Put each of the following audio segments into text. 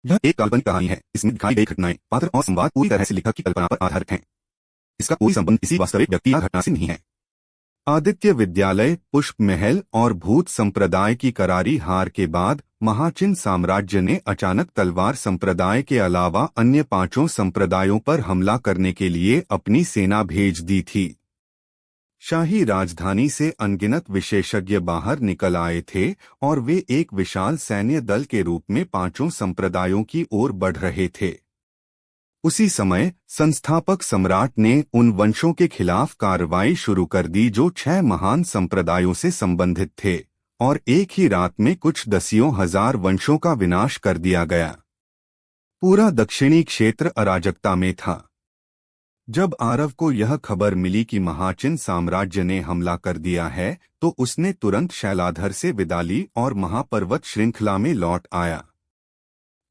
यह एक काल्पनिक कहानी है। इसमें दिखाई गई घटनाएं, पात्र और संवाद पूरी तरह से लेखक की कल्पना पर आधारित हैं। इसका कोई संबंध किसी वास्तविक व्यक्ति या घटना से नहीं है। आदित्य विद्यालय, पुष्प महल और भूत संप्रदाय की करारी हार के बाद महाचिन साम्राज्य ने अचानक तलवार संप्रदाय के अलावा अन्य 5 संप्रदायों पर हमला करने के लिए अपनी सेना भेज दी थी। शाही राजधानी से अनगिनत विशेषज्ञ बाहर निकल आए थे और वे एक विशाल सैन्य दल के रूप में 5 संप्रदायों की ओर बढ़ रहे थे। उसी समय संस्थापक सम्राट ने उन वंशों के खिलाफ कार्रवाई शुरू कर दी जो 6 महान संप्रदायों से संबंधित थे, और एक ही रात में कुछ दसियों हजार वंशों का विनाश कर दिया गया। पूरा दक्षिणी क्षेत्र अराजकता में था। जब आरव को यह खबर मिली कि महाचिन साम्राज्य ने हमला कर दिया है, तो उसने तुरंत शैलाधर से विदा ली और महापर्वत श्रृंखला में लौट आया।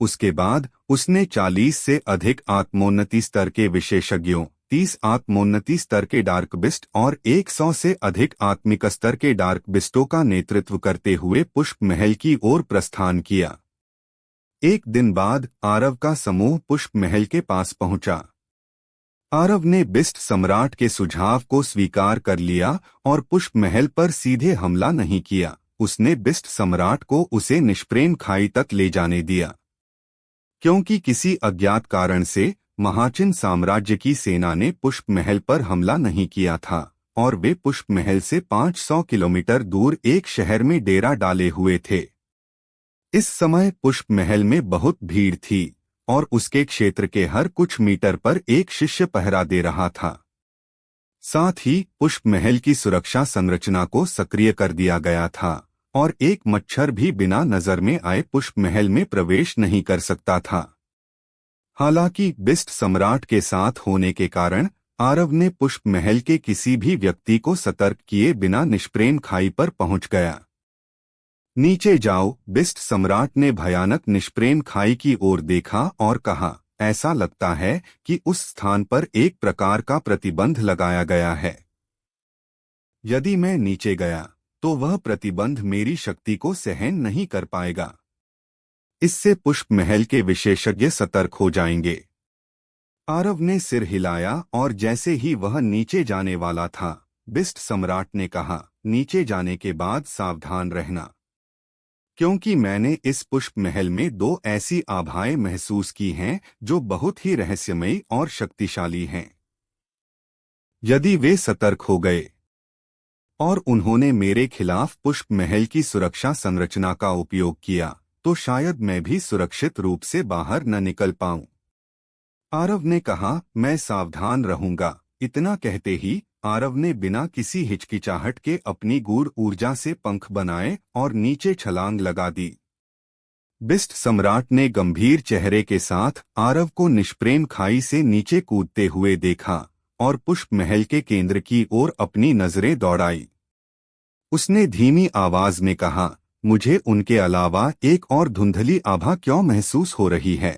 उसके बाद उसने 40 से अधिक आत्मोन्नति स्तर के विशेषज्ञों, 30 आत्मोन्नति स्तर के डार्क बिस्ट और 100 से अधिक आत्मिक स्तर के डार्क बिस्टों का नेतृत्व करते हुए पुष्प महल की ओर प्रस्थान किया। एक दिन बाद आरव का समूह पुष्प महल के पास पहुंचा। आरव ने बिस्ट सम्राट के सुझाव को स्वीकार कर लिया और पुष्प महल पर सीधे हमला नहीं किया। उसने बिस्ट सम्राट को उसे निष्प्रेम खाई तक ले जाने दिया, क्योंकि किसी अज्ञात कारण से महाचिन साम्राज्य की सेना ने पुष्प महल पर हमला नहीं किया था और वे पुष्प महल से 500 किलोमीटर दूर एक शहर में डेरा डाले हुए थे। इस समय पुष्प महल में बहुत भीड़ थी और उसके क्षेत्र के हर कुछ मीटर पर एक शिष्य पहरा दे रहा था। साथ ही पुष्प महल की सुरक्षा संरचना को सक्रिय कर दिया गया था और एक मच्छर भी बिना नजर में आए पुष्प महल में प्रवेश नहीं कर सकता था। हालांकि बिस्ट सम्राट के साथ होने के कारण आरव ने पुष्प महल के किसी भी व्यक्ति को सतर्क किए बिना निष्प्रेम खाई पर पहुंच गया। नीचे जाओ, बिस्ट सम्राट ने भयानक निष्प्रेम खाई की ओर देखा और कहा, ऐसा लगता है कि उस स्थान पर एक प्रकार का प्रतिबंध लगाया गया है। यदि मैं नीचे गया तो वह प्रतिबंध मेरी शक्ति को सहन नहीं कर पाएगा। इससे पुष्प महल के विशेषज्ञ सतर्क हो जाएंगे। आरव ने सिर हिलाया और जैसे ही वह नीचे जाने वाला था, बिस्ट सम्राट ने कहा, नीचे जाने के बाद सावधान रहना, क्योंकि मैंने इस पुष्प महल में 2 ऐसी आभाएं महसूस की हैं जो बहुत ही रहस्यमयी और शक्तिशाली हैं। यदि वे सतर्क हो गए और उन्होंने मेरे खिलाफ पुष्प महल की सुरक्षा संरचना का उपयोग किया, तो शायद मैं भी सुरक्षित रूप से बाहर न निकल पाऊं। आरव ने कहा, मैं सावधान रहूंगा। इतना कहते ही आरव ने बिना किसी हिचकिचाहट के अपनी गूढ़ ऊर्जा से पंख बनाए और नीचे छलांग लगा दी। बिस्ट सम्राट ने गंभीर चेहरे के साथ आरव को निष्प्रेम खाई से नीचे कूदते हुए देखा और पुष्प महल के केंद्र की ओर अपनी नजरें दौड़ाई। उसने धीमी आवाज में कहा, मुझे उनके अलावा एक और धुंधली आभा क्यों महसूस हो रही है?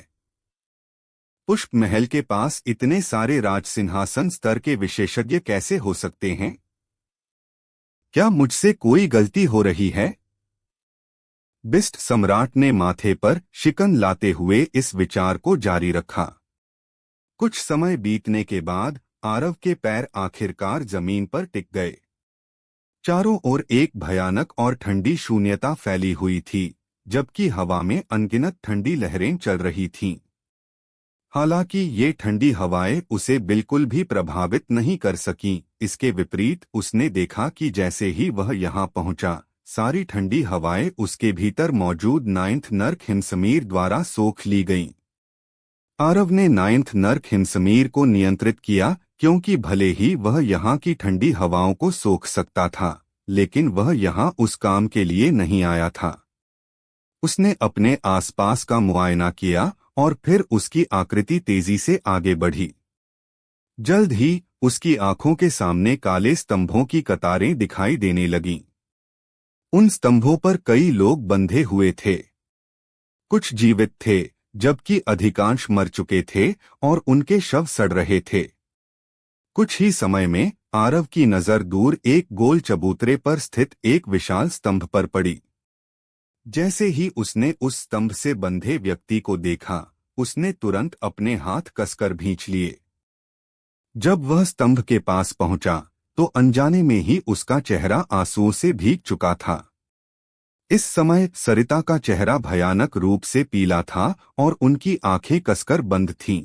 पुष्प महल के पास इतने सारे राजसिंहासन स्तर के विशेषज्ञ कैसे हो सकते हैं? क्या मुझसे कोई गलती हो रही है? बिस्ट सम्राट ने माथे पर शिकन लाते हुए इस विचार को जारी रखा। कुछ समय बीतने के बाद आरव के पैर आखिरकार जमीन पर टिक गए। चारों ओर एक भयानक और ठंडी शून्यता फैली हुई थी, जबकि हवा में अनगिनत ठंडी लहरें चल रही थीं। हालांकि ये ठंडी हवाएं उसे बिल्कुल भी प्रभावित नहीं कर सकीं। इसके विपरीत उसने देखा कि जैसे ही वह यहाँ पहुंचा, सारी ठंडी हवाएं उसके भीतर मौजूद 9th नर्क हिमसमीर द्वारा सोख ली गईं। आरव ने 9th नर्क हिमसमीर को नियंत्रित किया, क्योंकि भले ही वह यहाँ की ठंडी हवाओं को सोख सकता था, लेकिन वह यहाँ उस काम के लिए नहीं आया था। उसने अपने आसपास का मुआयना किया और फिर उसकी आकृति तेजी से आगे बढ़ी। जल्द ही उसकी आंखों के सामने काले स्तंभों की कतारें दिखाई देने लगीं। उन स्तंभों पर कई लोग बंधे हुए थे। कुछ जीवित थे, जबकि अधिकांश मर चुके थे और उनके शव सड़ रहे थे। कुछ ही समय में आरव की नजर दूर एक गोल चबूतरे पर स्थित एक विशाल स्तंभ पर पड़ी। जैसे ही उसने उस स्तंभ से बंधे व्यक्ति को देखा, उसने तुरंत अपने हाथ कसकर भींच लिए। जब वह स्तंभ के पास पहुंचा, तो अनजाने में ही उसका चेहरा आंसुओं से भीग चुका था। इस समय सरिता का चेहरा भयानक रूप से पीला था और उनकी आंखें कसकर बंद थीं।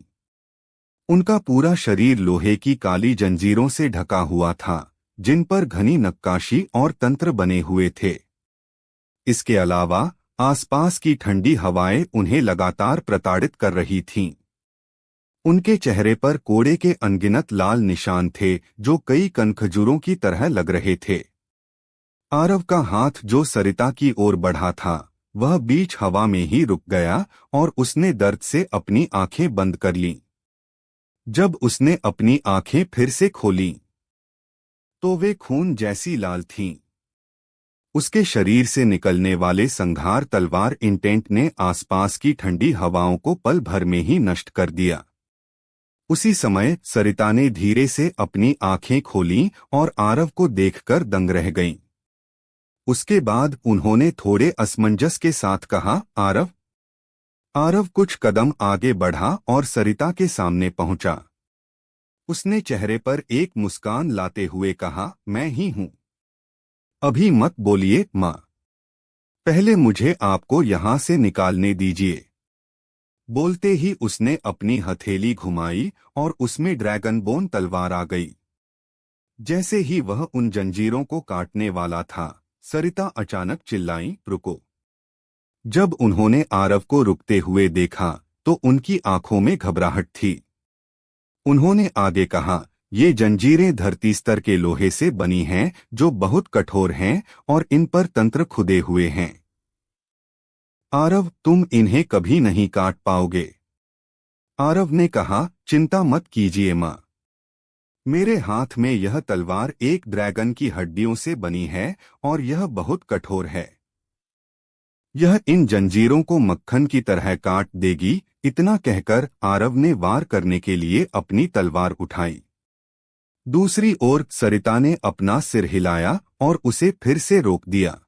उनका पूरा शरीर लोहे की काली जंजीरों से ढका हुआ था, जिन पर घनी नक्काशी और तंत्र बने हुए थे। इसके अलावा आसपास की ठंडी हवाएं उन्हें लगातार प्रताड़ित कर रही थीं। उनके चेहरे पर कोड़े के अनगिनत लाल निशान थे, जो कई कनखजूरों की तरह लग रहे थे। आरव का हाथ जो सरिता की ओर बढ़ा था, वह बीच हवा में ही रुक गया और उसने दर्द से अपनी आंखें बंद कर लीं। जब उसने अपनी आंखें फिर से खोलीं, तो वे खून जैसी लाल थीं। उसके शरीर से निकलने वाले संघार तलवार इंटेंट ने आसपास की ठंडी हवाओं को पल भर में ही नष्ट कर दिया। उसी समय सरिता ने धीरे से अपनी आंखें खोलीं और आरव को देखकर दंग रह गईं। उसके बाद उन्होंने थोड़े असमंजस के साथ कहा, आरव। आरव कुछ कदम आगे बढ़ा और सरिता के सामने पहुंचा। उसने चेहरे पर एक मुस्कान लाते हुए कहा, मैं ही हूं। अभी मत बोलिए मां। पहले मुझे आपको यहां से निकालने दीजिए। बोलते ही उसने अपनी हथेली घुमाई और उसमें ड्रैगन बोन तलवार आ गई। जैसे ही वह उन जंजीरों को काटने वाला था, सरिता अचानक चिल्लाई, रुको। जब उन्होंने आरव को रुकते हुए देखा, तो उनकी आंखों में घबराहट थी। उन्होंने आगे कहा, ये जंजीरें धरती स्तर के लोहे से बनी हैं, जो बहुत कठोर हैं और इन पर तंत्र खुदे हुए हैं। आरव, तुम इन्हें कभी नहीं काट पाओगे। आरव ने कहा, चिंता मत कीजिए मां। मेरे हाथ में यह तलवार एक ड्रैगन की हड्डियों से बनी है और यह बहुत कठोर है। यह इन जंजीरों को मक्खन की तरह काट देगी। इतना कहकर आरव ने वार करने के लिए अपनी तलवार उठाई। दूसरी ओर सरिता ने अपना सिर हिलाया और उसे फिर से रोक दिया।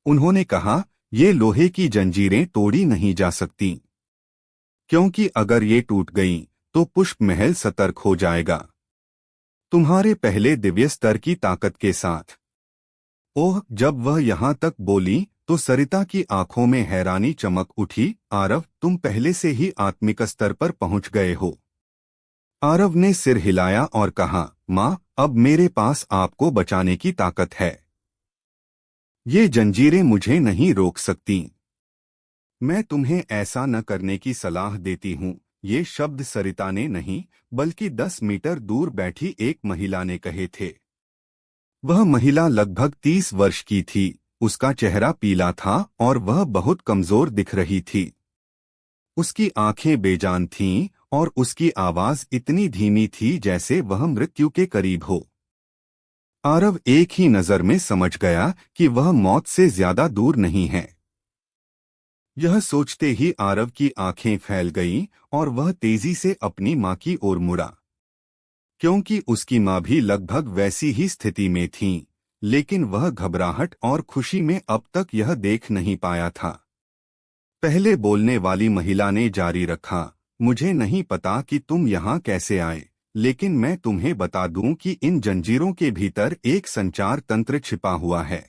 उन्होंने कहा, ये लोहे की जंजीरें तोड़ी नहीं जा सकती, क्योंकि अगर ये टूट गईं, तो पुष्प महल सतर्क हो जाएगा, तुम्हारे पहले दिव्य स्तर की ताकत के साथ। ओह, जब वह यहां तक बोली, तो सरिता की आंखों में हैरानी चमक उठी। आरव, तुम पहले से ही आत्मिक स्तर पर पहुंच गए हो। आरव ने सिर हिलाया और कहा, मां, अब मेरे पास आपको बचाने की ताकत है। ये जंजीरें मुझे नहीं रोक सकती। मैं तुम्हें ऐसा न करने की सलाह देती हूँ। ये शब्द सरिता ने नहीं, बल्कि 10 मीटर दूर बैठी एक महिला ने कहे थे। वह महिला लगभग 30 वर्ष की थी। उसका चेहरा पीला था और वह बहुत कमजोर दिख रही थी। उसकी आंखें बेजान थीं और उसकी आवाज इतनी धीमी थी जैसे वह मृत्यु के करीब हो। आरव एक ही नजर में समझ गया कि वह मौत से ज्यादा दूर नहीं है। यह सोचते ही आरव की आंखें फैल गईं और वह तेजी से अपनी मां की ओर मुड़ा, क्योंकि उसकी मां भी लगभग वैसी ही स्थिति में थी, लेकिन वह घबराहट और खुशी में अब तक यह देख नहीं पाया था। पहले बोलने वाली महिला ने जारी रखा, मुझे नहीं पता कि तुम यहाँ कैसे आए, लेकिन मैं तुम्हें बता दूं कि इन जंजीरों के भीतर एक संचार तंत्र छिपा हुआ है।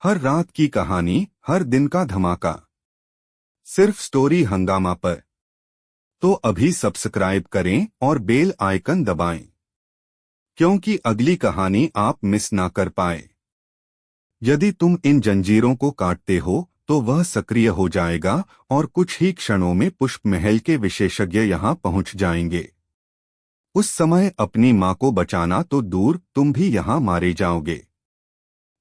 हर रात की कहानी, हर दिन का धमाका, सिर्फ स्टोरी हंगामा पर। तो अभी सब्सक्राइब करें और बेल आइकन दबाएं, क्योंकि अगली कहानी आप मिस ना कर पाए। यदि तुम इन जंजीरों को काटते हो, तो वह सक्रिय हो जाएगा और कुछ ही क्षणों में पुष्प महल के विशेषज्ञ यहां पहुंच जाएंगे। उस समय अपनी मां को बचाना तो दूर, तुम भी यहां मारे जाओगे।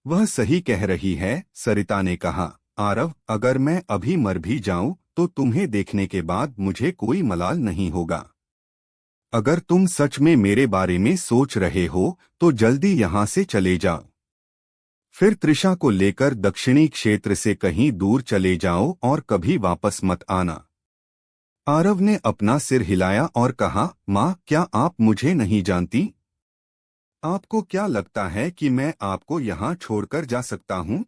वह सही कह रही है, सरिता ने कहा। आरव, अगर मैं अभी मर भी जाऊं, तो तुम्हें देखने के बाद मुझे कोई मलाल नहीं होगा। अगर तुम सच में मेरे बारे में सोच रहे हो, तो जल्दी यहां से चले जाओ। फिर त्रिशा को लेकर दक्षिणी क्षेत्र से कहीं दूर चले जाओ और कभी वापस मत आना। आरव ने अपना सिर हिलाया और कहा, मां, क्या आप मुझे नहीं जानती? आपको क्या लगता है कि मैं आपको यहां छोड़कर जा सकता हूं?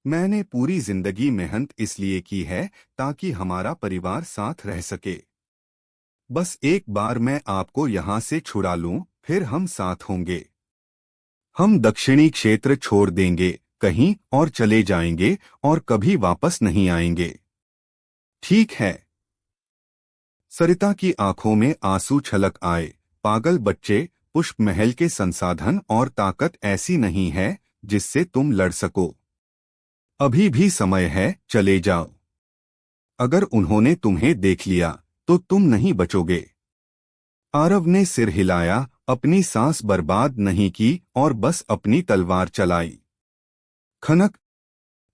मैंने पूरी जिंदगी मेहनत इसलिए की है ताकि हमारा परिवार साथ रह सके। बस एक बार मैं आपको यहाँ से छुड़ा लूं, फिर हम साथ होंगे। हम दक्षिणी क्षेत्र छोड़ देंगे, कहीं और चले जाएंगे और कभी वापस नहीं आएंगे। ठीक है। सरिता की आंखों में आंसू छलक आए। पागल बच्चे, पुष्प महल के संसाधन और ताकत ऐसी नहीं है जिससे तुम लड़ सको। अभी भी समय है, चले जाओ। अगर उन्होंने तुम्हें देख लिया तो तुम नहीं बचोगे। आरव ने सिर हिलाया, अपनी सांस बर्बाद नहीं की और बस अपनी तलवार चलाई। खनक।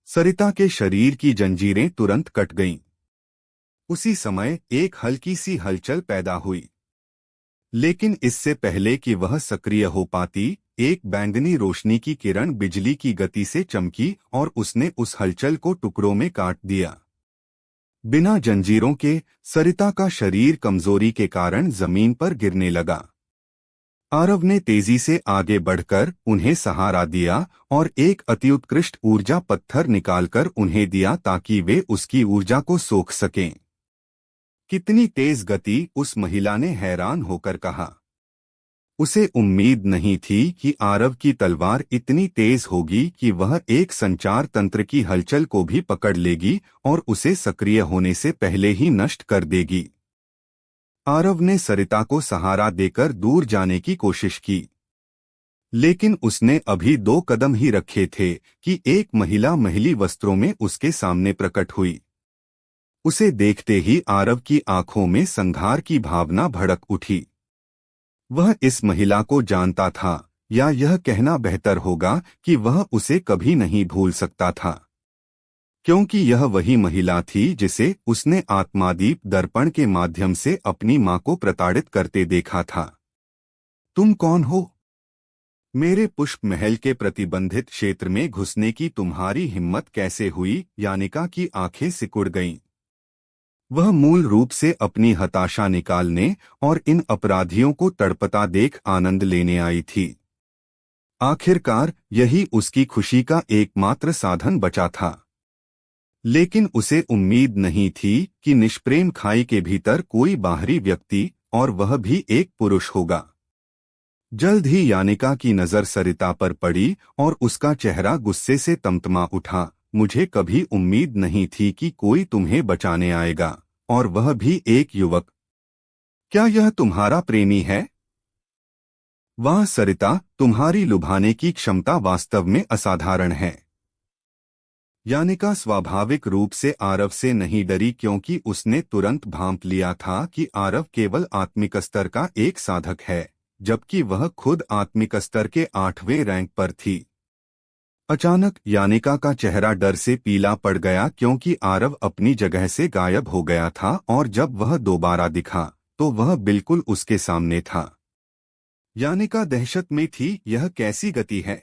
सरिता के शरीर की जंजीरें तुरंत कट गईं। उसी समय एक हल्की सी हलचल पैदा हुई, लेकिन इससे पहले कि वह सक्रिय हो पाती, एक बैंगनी रोशनी की किरण बिजली की गति से चमकी और उसने उस हलचल को टुकड़ों में काट दिया। बिना जंजीरों के सरिता का शरीर कमजोरी के कारण जमीन पर गिरने लगा। आरव ने तेजी से आगे बढ़कर उन्हें सहारा दिया और एक अत्युत्कृष्ट ऊर्जा पत्थर निकालकर उन्हें दिया ताकि वे उसकी ऊर्जा को सोख सकें। कितनी तेज गति, उस महिला ने हैरान होकर कहा। उसे उम्मीद नहीं थी कि आरव की तलवार इतनी तेज होगी कि वह एक संचार तंत्र की हलचल को भी पकड़ लेगी और उसे सक्रिय होने से पहले ही नष्ट कर देगी। आरव ने सरिता को सहारा देकर दूर जाने की कोशिश की, लेकिन उसने अभी 2 कदम ही रखे थे कि एक महिला महली वस्त्रों में उसके सामने प्रकट हुई। उसे देखते ही आरव की आंखों में संघार की भावना भड़क उठी। वह इस महिला को जानता था, या यह कहना बेहतर होगा कि वह उसे कभी नहीं भूल सकता था, क्योंकि यह वही महिला थी जिसे उसने आत्मादीप दर्पण के माध्यम से अपनी मां को प्रताड़ित करते देखा था। तुम कौन हो? मेरे पुष्प महल के प्रतिबंधित क्षेत्र में घुसने की तुम्हारी हिम्मत कैसे हुई? यानिका की आंखें सिकुड़ गईं। वह मूल रूप से अपनी हताशा निकालने और इन अपराधियों को तड़पता देख आनंद लेने आई थी। आखिरकार यही उसकी खुशी का एकमात्र साधन बचा था। लेकिन उसे उम्मीद नहीं थी कि निष्प्रेम खाई के भीतर कोई बाहरी व्यक्ति, और वह भी एक पुरुष होगा। जल्द ही यानिका की नजर सरिता पर पड़ी और उसका चेहरा गुस्से से तमतमा उठा। मुझे कभी उम्मीद नहीं थी कि कोई तुम्हें बचाने आएगा, और वह भी एक युवक। क्या यह तुम्हारा प्रेमी है? वाह सरिता, तुम्हारी लुभाने की क्षमता वास्तव में असाधारण है। यानिका स्वाभाविक रूप से आरव से नहीं डरी, क्योंकि उसने तुरंत भांप लिया था कि आरव केवल आत्मिक स्तर का एक साधक है, जबकि वह खुद आत्मिक स्तर के 8वें रैंक पर थी। अचानक यानिका का चेहरा डर से पीला पड़ गया, क्योंकि आरव अपनी जगह से गायब हो गया था और जब वह दोबारा दिखा तो वह बिल्कुल उसके सामने था। यानिका दहशत में थी। यह कैसी गति है?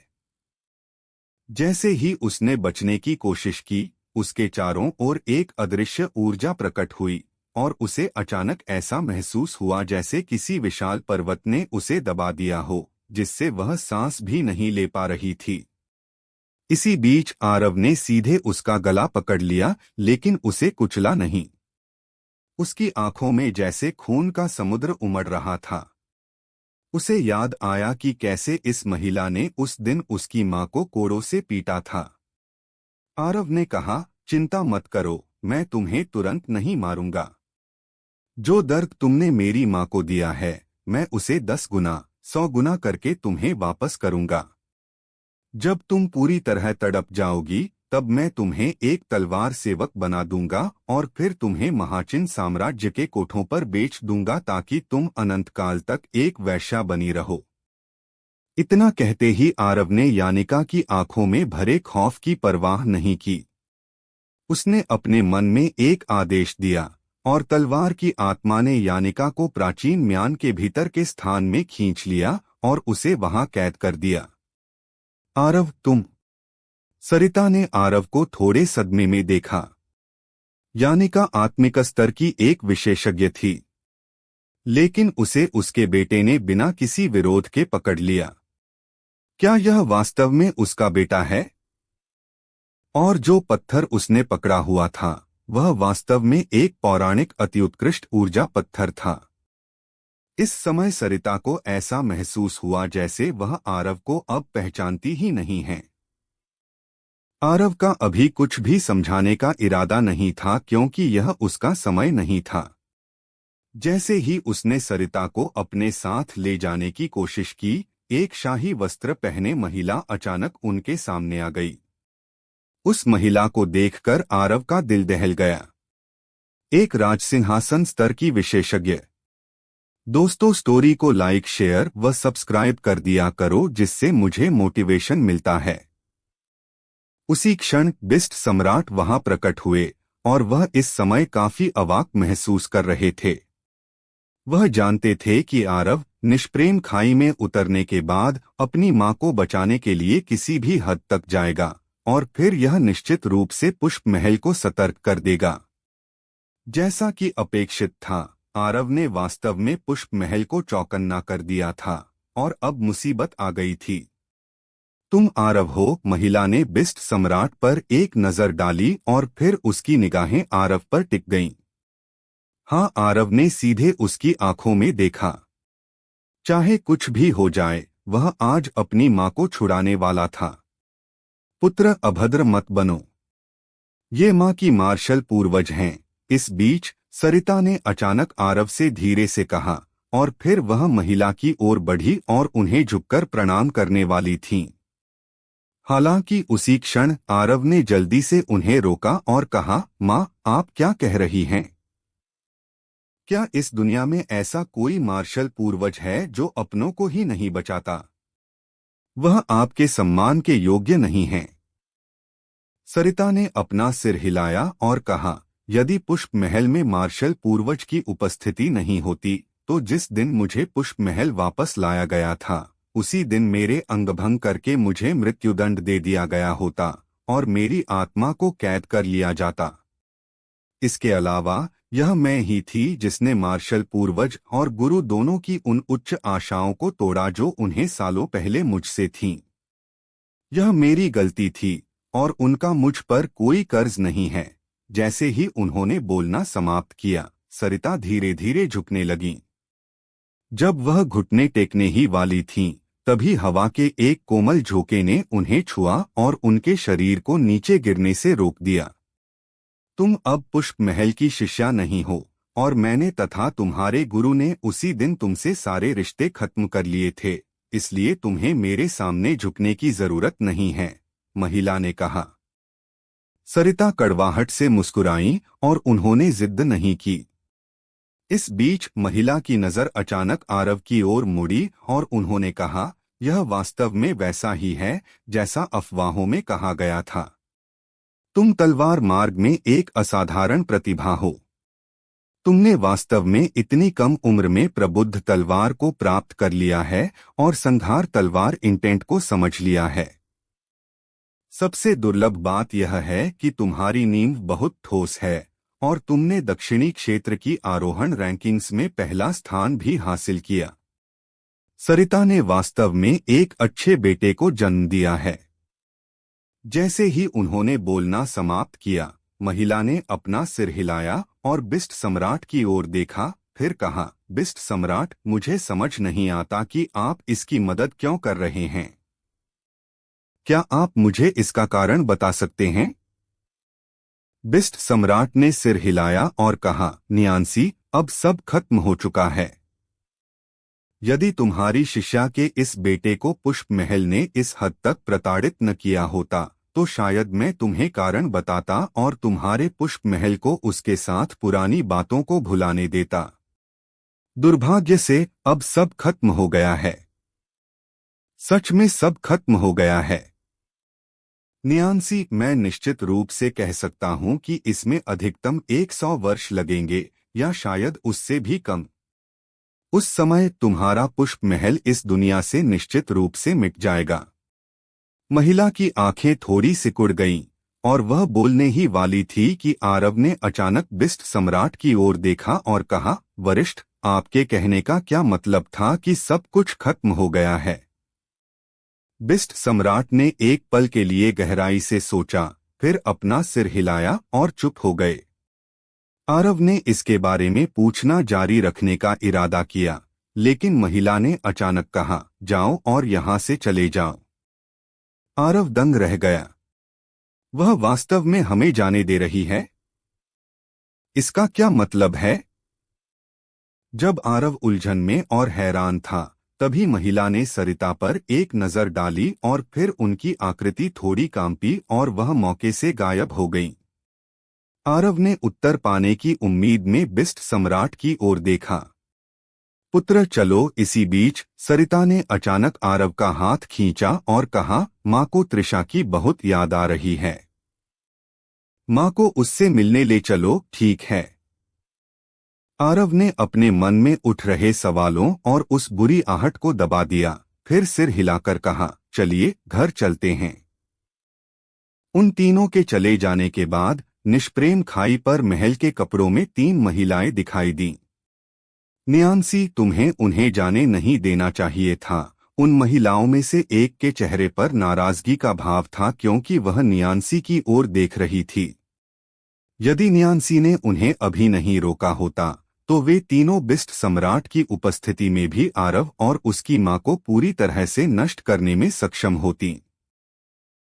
जैसे ही उसने बचने की कोशिश की, उसके चारों ओर एक अदृश्य ऊर्जा प्रकट हुई और उसे अचानक ऐसा महसूस हुआ जैसे किसी विशाल पर्वत ने उसे दबा दिया हो, जिससे वह सांस भी नहीं ले पा रही थी। इसी बीच आरव ने सीधे उसका गला पकड़ लिया, लेकिन उसे कुचला नहीं। उसकी आंखों में जैसे खून का समुद्र उमड़ रहा था। उसे याद आया कि कैसे इस महिला ने उस दिन उसकी मां को कोड़ों से पीटा था। आरव ने कहा, चिंता मत करो, मैं तुम्हें तुरंत नहीं मारूंगा। जो दर्द तुमने मेरी मां को दिया है, मैं उसे 10 गुना, 100 गुना करके तुम्हें वापस करूंगा। जब तुम पूरी तरह तड़प जाओगी, तब मैं तुम्हें एक तलवार सेवक बना दूंगा और फिर तुम्हें महाचिन साम्राज्य के कोठों पर बेच दूंगा, ताकि तुम अनंत काल तक एक वैश्या बनी रहो। इतना कहते ही आरव ने यानिका की आंखों में भरे खौफ की परवाह नहीं की। उसने अपने मन में एक आदेश दिया और तलवार की आत्मा ने यानिका को प्राचीन म्यान के भीतर के स्थान में खींच लिया और उसे वहां कैद कर दिया। आरव, तुम? सरिता ने आरव को थोड़े सदमे में देखा। यानिका आत्मिक स्तर की एक विशेषज्ञ थी, लेकिन उसे उसके बेटे ने बिना किसी विरोध के पकड़ लिया। क्या यह वास्तव में उसका बेटा है? और जो पत्थर उसने पकड़ा हुआ था वह वास्तव में एक पौराणिक अत्युत्कृष्ट ऊर्जा पत्थर था। इस समय सरिता को ऐसा महसूस हुआ जैसे वह आरव को अब पहचानती ही नहीं है। आरव का अभी कुछ भी समझाने का इरादा नहीं था क्योंकि यह उसका समय नहीं था। जैसे ही उसने सरिता को अपने साथ ले जाने की कोशिश की, एक शाही वस्त्र पहने महिला अचानक उनके सामने आ गई। उस महिला को देखकर आरव का दिल दहल गया। एक राजसिंहासन स्तर की विशेषज्ञ। दोस्तों, स्टोरी को लाइक, शेयर व सब्सक्राइब कर दिया करो जिससे मुझे मोटिवेशन मिलता है। उसी क्षण बिस्ट सम्राट वहां प्रकट हुए और वह इस समय काफी अवाक महसूस कर रहे थे। वह जानते थे कि आरव निष्प्रेम खाई में उतरने के बाद अपनी मां को बचाने के लिए किसी भी हद तक जाएगा और फिर यह निश्चित रूप से पुष्प महल को सतर्क कर देगा। जैसा कि अपेक्षित था, आरव ने वास्तव में पुष्प महल को चौकन्ना कर दिया था और अब मुसीबत आ गई थी। तुम आरव हो? महिला ने बिस्ट सम्राट पर एक नजर डाली और फिर उसकी निगाहें आरव पर टिक गईं। हाँ, आरव ने सीधे उसकी आंखों में देखा। चाहे कुछ भी हो जाए, वह आज अपनी मां को छुड़ाने वाला था। पुत्र, अभद्र मत बनो। ये मां की मार्शल पूर्वज हैं। इस बीच सरिता ने अचानक आरव से धीरे से कहा और फिर वह महिला की ओर बढ़ी और उन्हें झुककर प्रणाम करने वाली थीं। हालांकि उसी क्षण आरव ने जल्दी से उन्हें रोका और कहा, मां, आप क्या कह रही हैं? क्या इस दुनिया में ऐसा कोई मार्शल पूर्वज है जो अपनों को ही नहीं बचाता? वह आपके सम्मान के योग्य नहीं है। सरिता ने अपना सिर हिलाया और कहा, यदि पुष्प महल में मार्शल पूर्वज की उपस्थिति नहीं होती तो जिस दिन मुझे पुष्प महल वापस लाया गया था उसी दिन मेरे अंगभंग करके मुझे मृत्युदंड दे दिया गया होता और मेरी आत्मा को कैद कर लिया जाता। इसके अलावा यह मैं ही थी जिसने मार्शल पूर्वज और गुरु दोनों की उन उच्च आशाओं को तोड़ा जो उन्हें सालों पहले मुझसे थीं। यह मेरी गलती थी और उनका मुझ पर कोई कर्ज नहीं है। जैसे ही उन्होंने बोलना समाप्त किया, सरिता धीरे धीरे झुकने लगीं। जब वह घुटने टेकने ही वाली थीं, तभी हवा के एक कोमल झोंके ने उन्हें छुआ और उनके शरीर को नीचे गिरने से रोक दिया। तुम अब पुष्प महल की शिष्या नहीं हो और मैंने तथा तुम्हारे गुरु ने उसी दिन तुमसे सारे रिश्ते खत्म कर लिए थे, इसलिए तुम्हें मेरे सामने झुकने की जरूरत नहीं है, महिला ने कहा। सरिता कड़वाहट से मुस्कुराईं और उन्होंने जिद नहीं की। इस बीच महिला की नजर अचानक आरव की ओर मुड़ी और उन्होंने कहा, यह वास्तव में वैसा ही है जैसा अफवाहों में कहा गया था। तुम तलवार मार्ग में एक असाधारण प्रतिभा हो। तुमने वास्तव में इतनी कम उम्र में प्रबुद्ध तलवार को प्राप्त कर लिया है और संघार तलवार इंटेंट को समझ लिया है। सबसे दुर्लभ बात यह है कि तुम्हारी नींव बहुत ठोस है और तुमने दक्षिणी क्षेत्र की आरोहण रैंकिंग्स में पहला स्थान भी हासिल किया। सरिता ने वास्तव में एक अच्छे बेटे को जन्म दिया है। जैसे ही उन्होंने बोलना समाप्त किया, महिला ने अपना सिर हिलाया और बिस्ट सम्राट की ओर देखा, फिर कहा, बिस्ट सम्राट, मुझे समझ नहीं आता कि आप इसकी मदद क्यों कर रहे हैं। क्या आप मुझे इसका कारण बता सकते हैं? बिस्ट सम्राट ने सिर हिलाया और कहा, नियांसी, अब सब खत्म हो चुका है। यदि तुम्हारी शिष्या के इस बेटे को पुष्प महल ने इस हद तक प्रताड़ित न किया होता तो शायद मैं तुम्हें कारण बताता और तुम्हारे पुष्प महल को उसके साथ पुरानी बातों को भुलाने देता। दुर्भाग्य से अब सब खत्म हो गया है। सच में सब खत्म हो गया है। नियांसी, मैं निश्चित रूप से कह सकता हूं कि इसमें अधिकतम 100 वर्ष लगेंगे या शायद उससे भी कम। उस समय तुम्हारा पुष्प महल इस दुनिया से निश्चित रूप से मिट जाएगा। महिला की आंखें थोड़ी सिकुड़ गईं और वह बोलने ही वाली थी कि आरव ने अचानक बिस्ट सम्राट की ओर देखा और कहा, वरिष्ठ, आपके कहने का क्या मतलब था कि सब कुछ खत्म हो गया है? बिस्ट सम्राट ने एक पल के लिए गहराई से सोचा, फिर अपना सिर हिलाया और चुप हो गए। आरव ने इसके बारे में पूछना जारी रखने का इरादा किया, लेकिन महिला ने अचानक कहा, जाओ और यहाँ से चले जाओ। आरव दंग रह गया। वह वास्तव में हमें जाने दे रही है? इसका क्या मतलब है? जब आरव उलझन में और हैरान था, तभी महिला ने सरिता पर एक नजर डाली और फिर उनकी आकृति थोड़ी कांपी और वह मौके से गायब हो गई। आरव ने उत्तर पाने की उम्मीद में बिस्ट सम्राट की ओर देखा। पुत्र चलो। इसी बीच सरिता ने अचानक आरव का हाथ खींचा और कहा, माँ को त्रिशा की बहुत याद आ रही है। माँ को उससे मिलने ले चलो, ठीक है? आरव ने अपने मन में उठ रहे सवालों और उस बुरी आहट को दबा दिया, फिर सिर हिलाकर कहा, चलिए घर चलते हैं। उन तीनों के चले जाने के बाद निष्प्रेम खाई पर महल के कपड़ों में 3 महिलाएं दिखाई दीं। नियांसी, तुम्हें उन्हें जाने नहीं देना चाहिए था। उन महिलाओं में से एक के चेहरे पर नाराजगी का भाव था, क्योंकि वह नियांसी की ओर देख रही थी। यदि नियांसी ने उन्हें अभी नहीं रोका होता तो वे तीनों बिस्ट सम्राट की उपस्थिति में भी आरव और उसकी मां को पूरी तरह से नष्ट करने में सक्षम होती।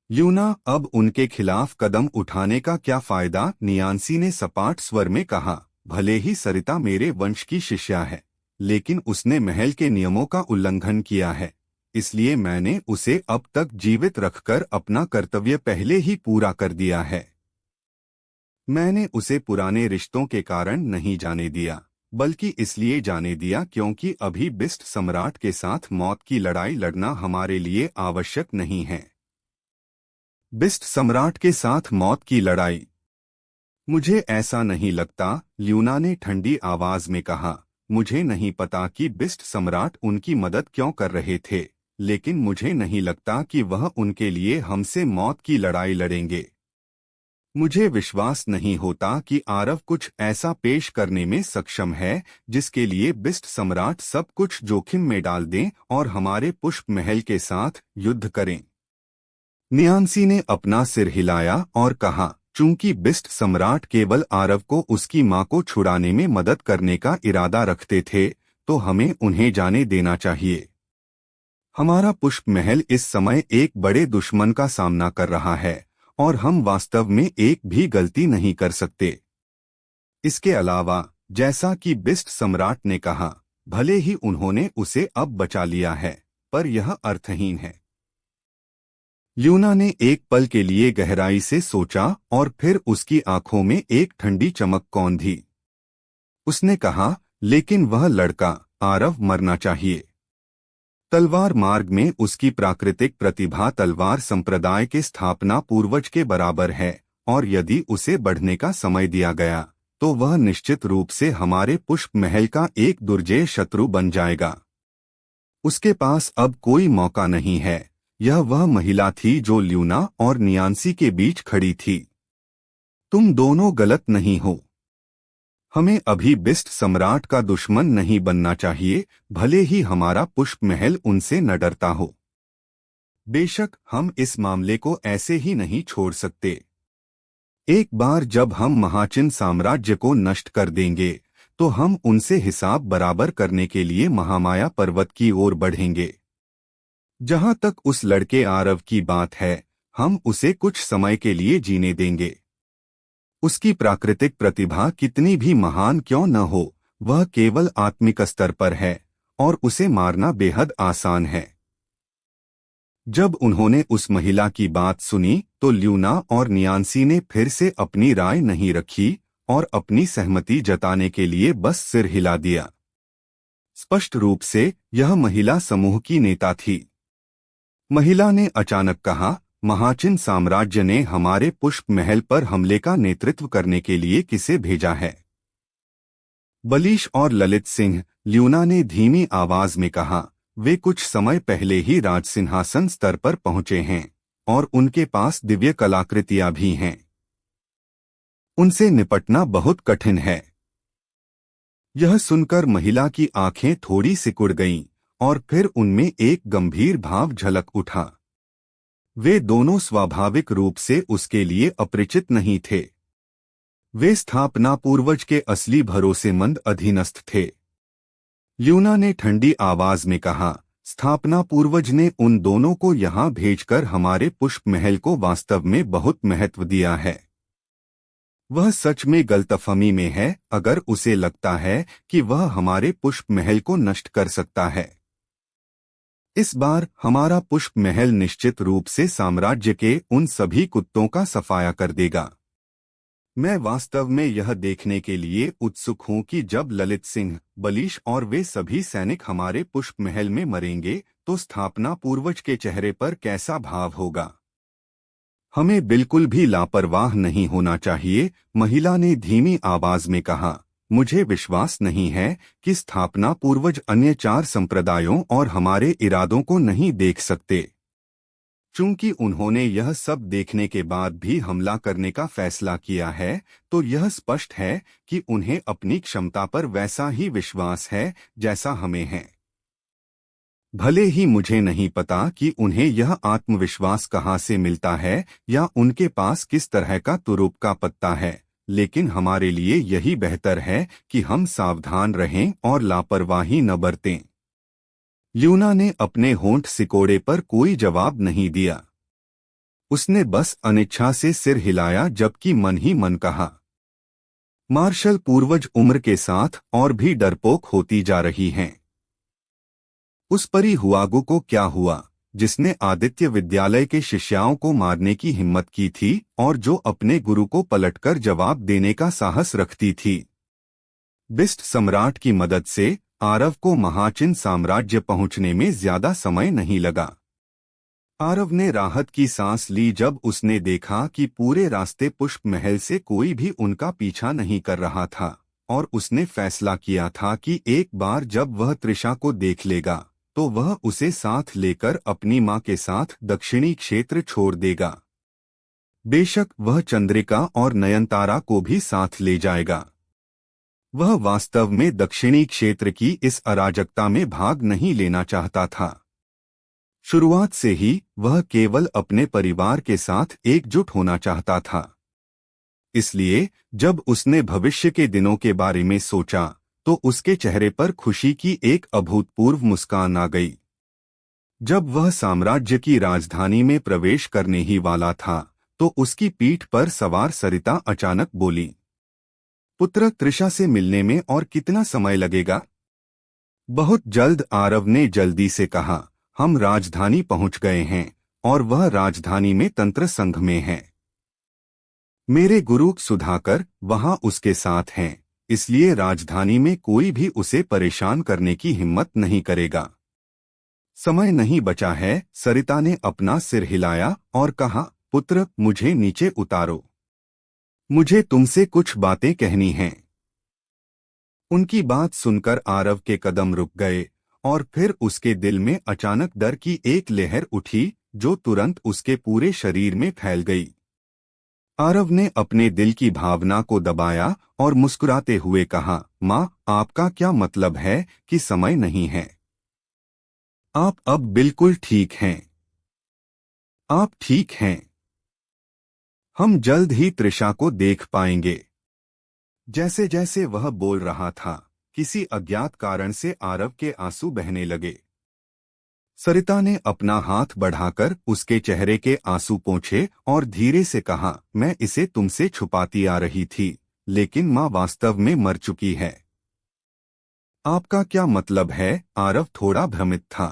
ल्यूना, अब उनके खिलाफ कदम उठाने का क्या फायदा? नियांसी ने सपाट स्वर में कहा, भले ही सरिता मेरे वंश की शिष्या है, लेकिन उसने महल के नियमों का उल्लंघन किया है, इसलिए मैंने उसे अब तक जीवित रखकर अपना कर्तव्य पहले ही पूरा कर दिया है। मैंने उसे पुराने रिश्तों के कारण नहीं जाने दिया, बल्कि इसलिए जाने दिया क्योंकि अभी बिस्ट सम्राट के साथ मौत की लड़ाई लड़ना हमारे लिए आवश्यक नहीं है। बिस्ट सम्राट के साथ मौत की लड़ाई? मुझे ऐसा नहीं लगता, ल्यूना ने ठंडी आवाज में कहा। मुझे नहीं पता कि बिस्ट सम्राट उनकी मदद क्यों कर रहे थे, लेकिन मुझे नहीं लगता कि वह उनके लिए हमसे मौत की लड़ाई लड़ेंगे। मुझे विश्वास नहीं होता कि आरव कुछ ऐसा पेश करने में सक्षम है जिसके लिए बिस्ट सम्राट सब कुछ जोखिम में डाल दें और हमारे पुष्प महल के साथ युद्ध करें। नियांसी ने अपना सिर हिलाया और कहा, चूंकि बिस्ट सम्राट केवल आरव को उसकी मां को छुड़ाने में मदद करने का इरादा रखते थे, तो हमें उन्हें जाने देना चाहिए। हमारा पुष्प महल इस समय एक बड़े दुश्मन का सामना कर रहा है और हम वास्तव में एक भी गलती नहीं कर सकते। इसके अलावा, जैसा कि बिस्ट सम्राट ने कहा, भले ही उन्होंने उसे अब बचा लिया है, पर यह अर्थहीन है। ल्यूना ने एक पल के लिए गहराई से सोचा और फिर उसकी आंखों में एक ठंडी चमक कौंधी। उसने कहा, लेकिन वह लड़का आरव मरना चाहिए। तलवार मार्ग में उसकी प्राकृतिक प्रतिभा तलवार संप्रदाय के स्थापना पूर्वज के बराबर है, और यदि उसे बढ़ने का समय दिया गया तो वह निश्चित रूप से हमारे पुष्प महल का एक दुर्जेय शत्रु बन जाएगा। उसके पास अब कोई मौका नहीं है। यह वह महिला थी जो ल्यूना और नियांसी के बीच खड़ी थी। तुम दोनों गलत नहीं हो। हमें अभी बिस्ट सम्राट का दुश्मन नहीं बनना चाहिए, भले ही हमारा पुष्प महल उनसे न डरता हो। बेशक हम इस मामले को ऐसे ही नहीं छोड़ सकते। एक बार जब हम महाचिन साम्राज्य को नष्ट कर देंगे तो हम उनसे हिसाब बराबर करने के लिए महामाया पर्वत की ओर बढ़ेंगे। जहां तक उस लड़के आरव की बात है, हम उसे कुछ समय के लिए जीने देंगे। उसकी प्राकृतिक प्रतिभा कितनी भी महान क्यों न हो, वह केवल आत्मिक स्तर पर है और उसे मारना बेहद आसान है। जब उन्होंने उस महिला की बात सुनी तो ल्यूना और नियांसी ने फिर से अपनी राय नहीं रखी और अपनी सहमति जताने के लिए बस सिर हिला दिया। स्पष्ट रूप से यह महिला समूह की नेता थी। महिला ने अचानक कहा, महाचिन साम्राज्य ने हमारे पुष्प महल पर हमले का नेतृत्व करने के लिए किसे भेजा है? बलीश और ललित सिंह, ल्यूना ने धीमी आवाज में कहा। वे कुछ समय पहले ही राजसिंहासन स्तर पर पहुंचे हैं और उनके पास दिव्य कलाकृतियां भी हैं। उनसे निपटना बहुत कठिन है। यह सुनकर महिला की आंखें थोड़ी सिकुड़ गईं और फिर उनमें एक गंभीर भाव झलक उठा। वे दोनों स्वाभाविक रूप से उसके लिए अपरिचित नहीं थे। वे स्थापना पूर्वज के असली भरोसेमंद अधीनस्थ थे। ल्यूना ने ठंडी आवाज में कहा, स्थापना पूर्वज ने उन दोनों को यहाँ भेजकर हमारे पुष्प महल को वास्तव में बहुत महत्व दिया है। वह सच में गलतफहमी में है अगर उसे लगता है कि वह हमारे पुष्प महल को नष्ट कर सकता है। इस बार हमारा पुष्प महल निश्चित रूप से साम्राज्य के उन सभी कुत्तों का सफाया कर देगा। मैं वास्तव में यह देखने के लिए उत्सुक हूं कि जब ललित सिंह, बलीश और वे सभी सैनिक हमारे पुष्प महल में मरेंगे तो स्थापना पूर्वज के चेहरे पर कैसा भाव होगा। हमें बिल्कुल भी लापरवाह नहीं होना चाहिए, महिला ने धीमी आवाज में कहा। मुझे विश्वास नहीं है कि स्थापना पूर्वज अन्य 4 संप्रदायों और हमारे इरादों को नहीं देख सकते। चूंकि उन्होंने यह सब देखने के बाद भी हमला करने का फैसला किया है, तो यह स्पष्ट है कि उन्हें अपनी क्षमता पर वैसा ही विश्वास है जैसा हमें है। भले ही मुझे नहीं पता कि उन्हें यह आत्मविश्वास कहाँ से मिलता है या उनके पास किस तरह का तुरुप का पत्ता है, लेकिन हमारे लिए यही बेहतर है कि हम सावधान रहें और लापरवाही न बरतें। ल्यूना ने अपने होंठ सिकोड़े पर कोई जवाब नहीं दिया। उसने बस अनिच्छा से सिर हिलाया जबकि मन ही मन कहा, मार्शल पूर्वज उम्र के साथ और भी डरपोक होती जा रही हैं। उस परी हुआगु को क्या हुआ जिसने आदित्य विद्यालय के शिष्याओं को मारने की हिम्मत की थी और जो अपने गुरु को पलटकर जवाब देने का साहस रखती थी। बिस्ट सम्राट की मदद से आरव को महाचिन साम्राज्य पहुंचने में ज्यादा समय नहीं लगा। आरव ने राहत की सांस ली जब उसने देखा कि पूरे रास्ते पुष्प महल से कोई भी उनका पीछा नहीं कर रहा था, और उसने फैसला किया था कि एक बार जब वह त्रिशा को देख लेगा तो वह उसे साथ लेकर अपनी मां के साथ दक्षिणी क्षेत्र छोड़ देगा। बेशक वह चंद्रिका और नयनतारा को भी साथ ले जाएगा। वह वास्तव में दक्षिणी क्षेत्र की इस अराजकता में भाग नहीं लेना चाहता था। शुरुआत से ही वह केवल अपने परिवार के साथ एकजुट होना चाहता था। इसलिए जब उसने भविष्य के दिनों के बारे में सोचा तो उसके चेहरे पर खुशी की एक अभूतपूर्व मुस्कान आ गई। जब वह साम्राज्य की राजधानी में प्रवेश करने ही वाला था तो उसकी पीठ पर सवार सरिता अचानक बोली, पुत्र, त्रिशा से मिलने में और कितना समय लगेगा? बहुत जल्द, आरव ने जल्दी से कहा। हम राजधानी पहुंच गए हैं और वह राजधानी में तंत्र संघ में है। मेरे गुरु सुधाकर वहां उसके साथ हैं, इसलिए राजधानी में कोई भी उसे परेशान करने की हिम्मत नहीं करेगा। समय नहीं बचा है। सरिता ने अपना सिर हिलाया और कहा, पुत्र, मुझे नीचे उतारो, मुझे तुमसे कुछ बातें कहनी हैं। उनकी बात सुनकर आरव के कदम रुक गए और फिर उसके दिल में अचानक डर की एक लहर उठी जो तुरंत उसके पूरे शरीर में फैल गई। आरव ने अपने दिल की भावना को दबाया और मुस्कुराते हुए कहा, माँ, आपका क्या मतलब है कि समय नहीं है? आप अब बिल्कुल ठीक हैं। आप ठीक हैं। हम जल्द ही त्रिशा को देख पाएंगे। जैसे जैसे वह बोल रहा था, किसी अज्ञात कारण से आरव के आंसू बहने लगे। सरिता ने अपना हाथ बढ़ाकर उसके चेहरे के आंसू पोंछे और धीरे से कहा, मैं इसे तुमसे छुपाती आ रही थी, लेकिन माँ वास्तव में मर चुकी है। आपका क्या मतलब है? आरव थोड़ा भ्रमित था।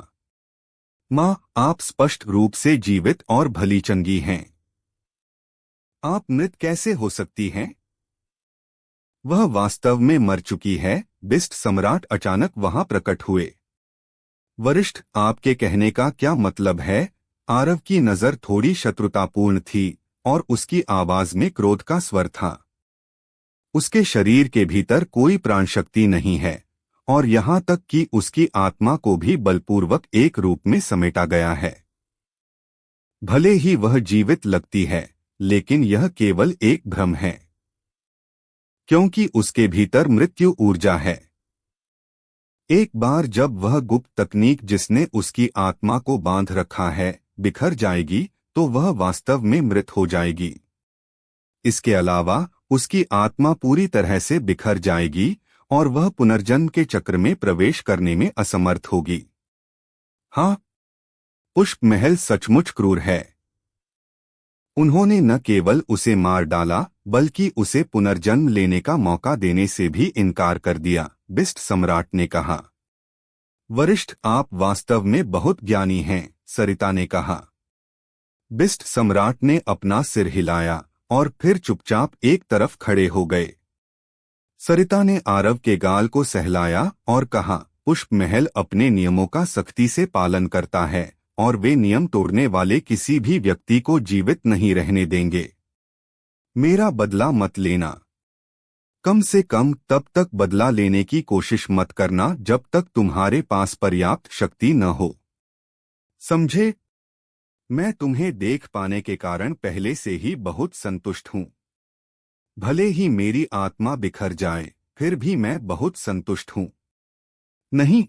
माँ, आप स्पष्ट रूप से जीवित और भली चंगी हैं। आप मृत कैसे हो सकती हैं? वह वास्तव में मर चुकी है। बिस्ट सम्राट अचानक वहां प्रकट हुए। वरिष्ठ, आपके कहने का क्या मतलब है? आरव की नजर थोड़ी शत्रुतापूर्ण थी और उसकी आवाज में क्रोध का स्वर था। उसके शरीर के भीतर कोई प्राणशक्ति नहीं है और यहाँ तक कि उसकी आत्मा को भी बलपूर्वक एक रूप में समेटा गया है। भले ही वह जीवित लगती है, लेकिन यह केवल एक भ्रम है, क्योंकि उसके भीतर मृत्यु ऊर्जा है। एक बार जब वह गुप्त तकनीक जिसने उसकी आत्मा को बांध रखा है बिखर जाएगी, तो वह वास्तव में मृत हो जाएगी। इसके अलावा उसकी आत्मा पूरी तरह से बिखर जाएगी और वह पुनर्जन्म के चक्र में प्रवेश करने में असमर्थ होगी। हाँ, पुष्प महल सचमुच क्रूर है। उन्होंने न केवल उसे मार डाला बल्कि उसे पुनर्जन्म लेने का मौका देने से भी इनकार कर दिया। बिस्ट सम्राट ने कहा। वरिष्ठ, आप वास्तव में बहुत ज्ञानी हैं, सरिता ने कहा। बिस्ट सम्राट ने अपना सिर हिलाया और फिर चुपचाप एक तरफ खड़े हो गए। सरिता ने आरव के गाल को सहलाया और कहा, पुष्प महल अपने नियमों का सख्ती से पालन करता है और वे नियम तोड़ने वाले किसी भी व्यक्ति को जीवित नहीं रहने देंगे। मेरा बदला मत लेना। कम से कम तब तक बदला लेने की कोशिश मत करना जब तक तुम्हारे पास पर्याप्त शक्ति न हो। समझे? मैं तुम्हें देख पाने के कारण पहले से ही बहुत संतुष्ट हूं। भले ही मेरी आत्मा बिखर जाए, फिर भी मैं बहुत संतुष्ट हूं। नहीं,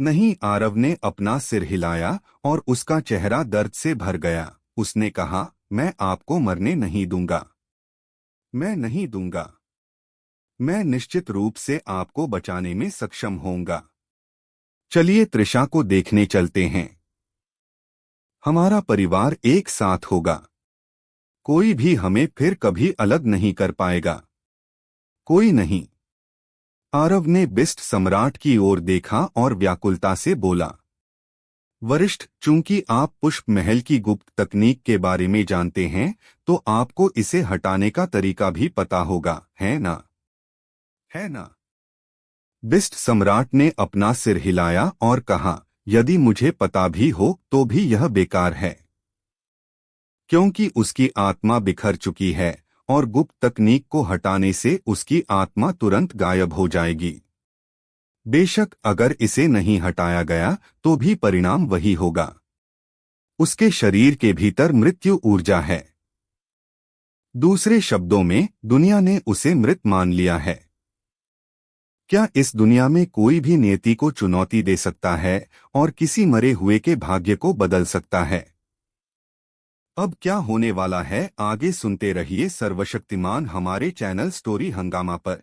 नहीं, आरव ने अपना सिर हिलाया और उसका चेहरा दर्द से भर गया। उसने कहा, मैं आपको मरने नहीं दूंगा। मैं नहीं दूंगा। मैं निश्चित रूप से आपको बचाने में सक्षम होऊंगा। चलिए त्रिशा को देखने चलते हैं। हमारा परिवार एक साथ होगा। कोई भी हमें फिर कभी अलग नहीं कर पाएगा। कोई नहीं। आरव ने बिस्ट सम्राट की ओर देखा और व्याकुलता से बोला। वरिष्ठ, चूंकि आप पुष्प महल की गुप्त तकनीक के बारे में जानते हैं, तो आपको इसे हटाने का तरीका भी पता होगा, है ना? है ना? बिस्ट सम्राट ने अपना सिर हिलाया और कहा, यदि मुझे पता भी हो तो भी यह बेकार है, क्योंकि उसकी आत्मा बिखर चुकी है और गुप्त तकनीक को हटाने से उसकी आत्मा तुरंत गायब हो जाएगी। बेशक अगर इसे नहीं हटाया गया तो भी परिणाम वही होगा। उसके शरीर के भीतर मृत्यु ऊर्जा है। दूसरे शब्दों में, दुनिया ने उसे मृत मान लिया है। क्या इस दुनिया में कोई भी नियति को चुनौती दे सकता है और किसी मरे हुए के भाग्य को बदल सकता है? अब क्या होने वाला है, आगे सुनते रहिए सर्वशक्तिमान हमारे चैनल स्टोरी हंगामा पर।